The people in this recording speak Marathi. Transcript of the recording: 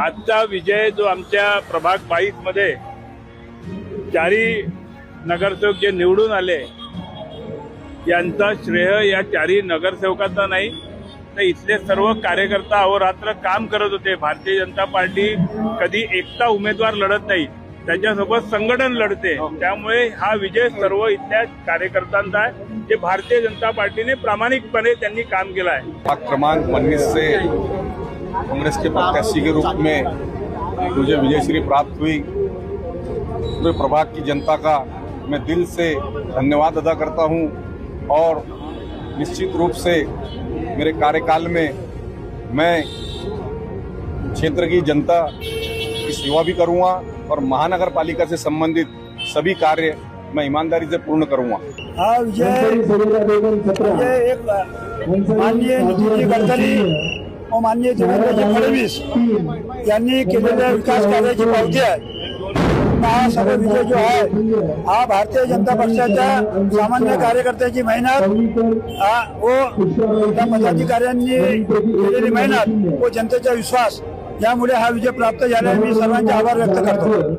आजचा विजय जो आमच्या प्रभाग 22 मध्ये चारी नगरसेवक जे निवडून आले यांचा श्रेय या चारी नगरसेवकांचा नाही, तर इथले सर्व कार्यकर्ता अहोरात्र काम करत होते। भारतीय जनता पार्टी कधी एकटा उमेदवार लढत नाही, त्याच्यासोबत संघटन लढते। त्यामुळे हा विजय सर्व इथल्या कार्यकर्त्यांचा आहे, जे भारतीय जनता पार्टीने प्रामाणिकपणे त्यांनी काम केलं आहे। प्रभाग क्रमांक 19 से कांग्रेस के प्रत्याशी के रूप में मुझे विजयश्री प्राप्त हुई। पूरे प्रभाग की जनता का मैं दिल से धन्यवाद अदा करता हूं और निश्चित रूप से मेरे कार्यकाल में मैं क्षेत्र की जनता की सेवा भी करूंगा और महानगर पालिका से संबंधित सभी कार्य मैं ईमानदारी से पूर्ण करूंगा। हा विजय एक माननीय नितीनजी गडकरी और माननीय देवेंद्रजी फडणवीस यांनी केलेल्या विकास कार्याची पावती आहे। हा सगळा विजय जो आहे हा भारतीय जनता पक्षाच्या सामान्य कार्यकर्त्याची मेहनत व त्या पदाधिकाऱ्यांनी केलेली मेहनत व जनतेचा विश्वास यामुळे हा विजय प्राप्त झाला। मी सर्वांचे आभार व्यक्त करतो।